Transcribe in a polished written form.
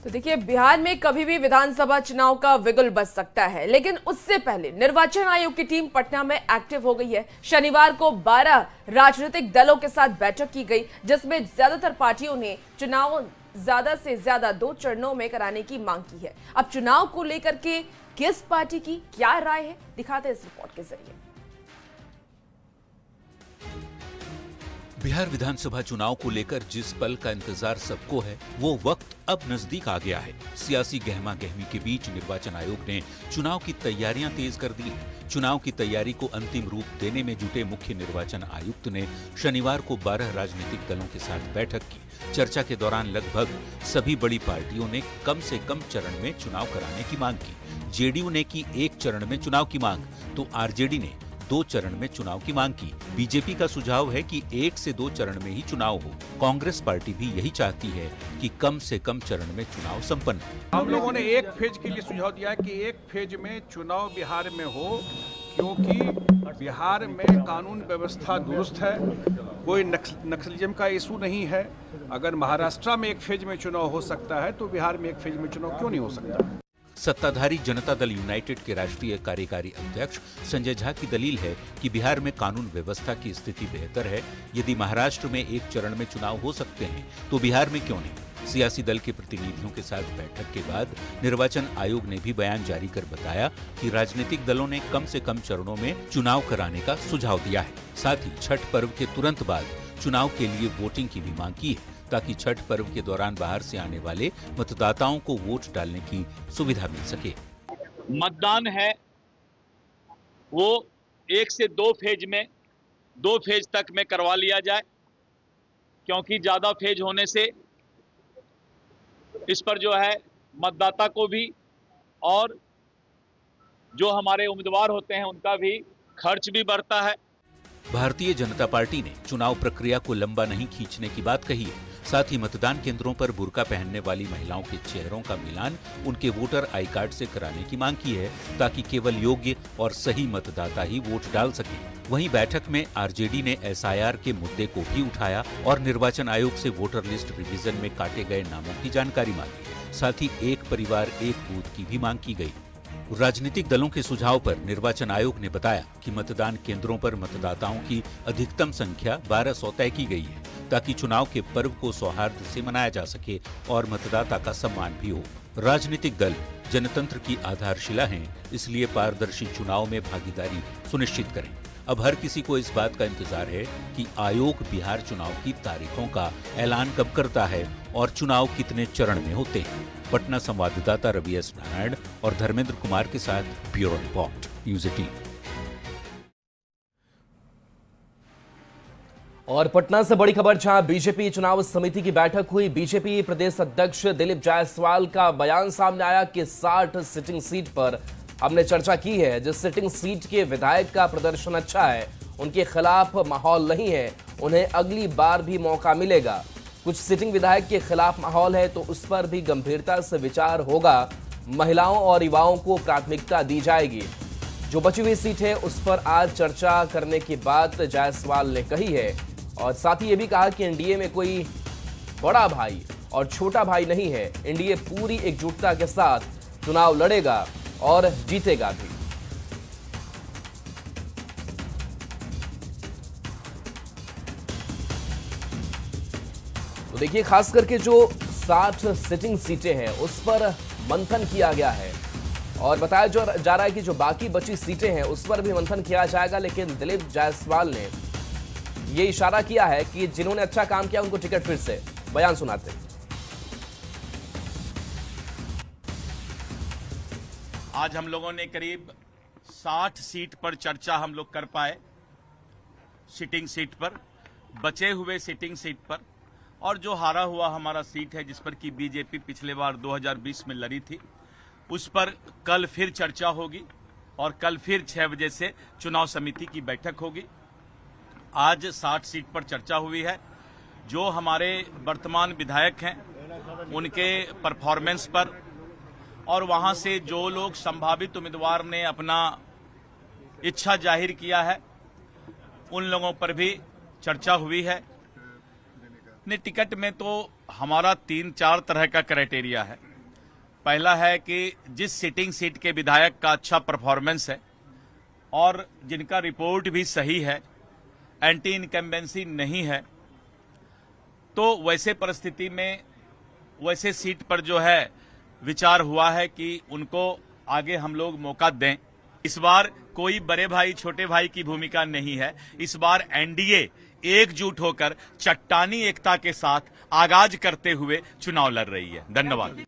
तो देखिए, बिहार में कभी भी विधानसभा चुनाव का विगुल बज सकता है, लेकिन उससे पहले निर्वाचन आयोग की टीम पटना में एक्टिव हो गई है। शनिवार को 12 राजनीतिक दलों के साथ बैठक की गई, जिसमें ज्यादातर पार्टियों ने चुनाव ज्यादा से ज्यादा 2 चरणों में कराने की मांग की है। अब चुनाव को लेकर के किस पार्टी की क्या राय है, दिखाते हैं इस रिपोर्ट के जरिए। बिहार विधानसभा चुनाव को लेकर जिस पल का इंतजार सबको है, वो वक्त अब नजदीक आ गया है। सियासी गहमा गहमी के बीच निर्वाचन आयोग ने चुनाव की तैयारियां तेज कर दी। चुनाव की तैयारी को अंतिम रूप देने में जुटे मुख्य निर्वाचन आयुक्त ने शनिवार को 12 राजनीतिक दलों के साथ बैठक की। चर्चा के दौरान लगभग सभी बड़ी पार्टियों ने कम से कम चरण में चुनाव कराने की मांग की। जेडीयू ने की 1 चरण में चुनाव की मांग, तो आरजेडी ने 2 चरण में चुनाव की मांग की। बीजेपी का सुझाव है कि 1 से 2 चरण में ही चुनाव हो। कांग्रेस पार्टी भी यही चाहती है कि कम से कम चरण में चुनाव संपन्न हो। हम लोगों ने 1 फेज के लिए सुझाव दिया है कि 1 फेज में चुनाव बिहार में हो, क्योंकि बिहार में कानून व्यवस्था दुरुस्त है, कोई नक्सलिज्म का इशू नहीं है। अगर महाराष्ट्र में 1 फेज में चुनाव हो सकता है तो बिहार में 1 फेज में चुनाव क्यों नहीं हो सकता? सत्ताधारी जनता दल यूनाइटेड के राष्ट्रीय कार्यकारी अध्यक्ष संजय झा की दलील है कि बिहार में कानून व्यवस्था की स्थिति बेहतर है। यदि महाराष्ट्र में 1 चरण में चुनाव हो सकते हैं तो बिहार में क्यों नहीं? सियासी दल के प्रतिनिधियों के साथ बैठक के बाद निर्वाचन आयोग ने भी बयान जारी कर बताया कि राजनीतिक दलों ने कम से कम चरणों में चुनाव कराने का सुझाव दिया है। साथ ही छठ पर्व के तुरंत बाद चुनाव के लिए वोटिंग की भी मांग की है, ताकि छठ पर्व के दौरान बाहर से आने वाले मतदाताओं को वोट डालने की सुविधा मिल सके। मतदान है वो 1 से 2 फेज में 2 फेज तक में करवा लिया जाए, क्योंकि ज्यादा फेज होने से इस पर जो है मतदाता को भी और जो हमारे उम्मीदवार होते हैं उनका भी खर्च भी बढ़ता है। भारतीय जनता पार्टी ने चुनाव प्रक्रिया को लंबा नहीं खींचने की बात कही है। साथ ही मतदान केंद्रों पर बुर्का पहनने वाली महिलाओं के चेहरों का मिलान उनके वोटर आई कार्ड से कराने की मांग की है, ताकि केवल योग्य और सही मतदाता ही वोट डाल सके। वहीं बैठक में आरजेडी ने एसआईआर के मुद्दे को भी उठाया और निर्वाचन आयोग से वोटर लिस्ट रिवीजन में काटे गए नामों की जानकारी मांगी। साथ ही 1 परिवार 1 बूथ की भी मांग की गई। राजनीतिक दलों के सुझाव पर निर्वाचन आयोग ने बताया कि मतदान केंद्रों पर मतदाताओं की अधिकतम संख्या 1200 तय की गई है, ताकि चुनाव के पर्व को सौहार्द से मनाया जा सके और मतदाता का सम्मान भी हो। राजनीतिक दल जनतंत्र की आधारशिला हैं, इसलिए पारदर्शी चुनाव में भागीदारी सुनिश्चित करें। अब हर किसी को इस बात का इंतजार है कि आयोग बिहार चुनाव की तारीखों का ऐलान कब करता है और चुनाव कितने चरण में होते हैं। पटना संवाददाता रवि एस नारायण और धर्मेंद्र कुमार के साथ ब्यूरो रिपोर्ट, न्यूज़ 18। और पटना से बड़ी खबर, जहां बीजेपी चुनाव समिति की बैठक हुई। बीजेपी प्रदेश अध्यक्ष दिलीप जायसवाल का बयान सामने आया कि 60 सिटिंग सीट पर हमने चर्चा की है। जिस सिटिंग सीट के विधायक का प्रदर्शन अच्छा है, उनके खिलाफ माहौल नहीं है, उन्हें अगली बार भी मौका मिलेगा। कुछ सिटिंग विधायक के खिलाफ माहौल है तो उस पर भी गंभीरता से विचार होगा। महिलाओं और युवाओं को प्राथमिकता दी जाएगी। जो बची हुई सीट है उस पर आज चर्चा करने की बात जायसवाल ने कही है। और साथ ही ये भी कहा कि एनडीए में कोई बड़ा भाई और छोटा भाई नहीं है। एनडीए पूरी एकजुटता के साथ चुनाव लड़ेगा और जीतेगा भी। तो देखिए, खास करके जो 60 सिटिंग सीटें हैं उस पर मंथन किया गया है और बताया जा रहा है कि जो बाकी बची सीटें हैं उस पर भी मंथन किया जाएगा। लेकिन दिलीप जायसवाल ने ये इशारा किया है कि जिन्होंने अच्छा काम किया उनको टिकट फिर से। बयान सुनाते हैं। आज हम लोगों ने करीब 60 सीट पर चर्चा हम लोग कर पाए, सिटिंग सीट पर, बचे हुए सिटिंग सीट पर, और जो हारा हुआ हमारा सीट है जिस पर कि बीजेपी पिछले बार 2020 में लड़ी थी, उस पर कल फिर चर्चा होगी और कल फिर 6 बजे से चुनाव समिति की बैठक होगी। आज 60 सीट पर चर्चा हुई है। जो हमारे वर्तमान विधायक हैं उनके परफॉर्मेंस पर और वहां से जो लोग संभावित उम्मीदवार ने अपना इच्छा जाहिर किया है उन लोगों पर भी चर्चा हुई है। टिकट में तो हमारा 3-4 तरह का क्राइटेरिया है। पहला है कि जिस सिटिंग सीट के विधायक का अच्छा परफॉर्मेंस है और जिनका रिपोर्ट भी सही है, एंटी इनकम्बेंसी नहीं है, तो वैसे परिस्थिति में वैसे सीट पर जो है विचार हुआ है कि उनको आगे हम लोग मौका दें। इस बार कोई बड़े भाई छोटे भाई की भूमिका नहीं है। इस बार एनडीए एकजुट होकर चट्टानी एकता के साथ आगाज करते हुए चुनाव लड़ रही है। धन्यवाद।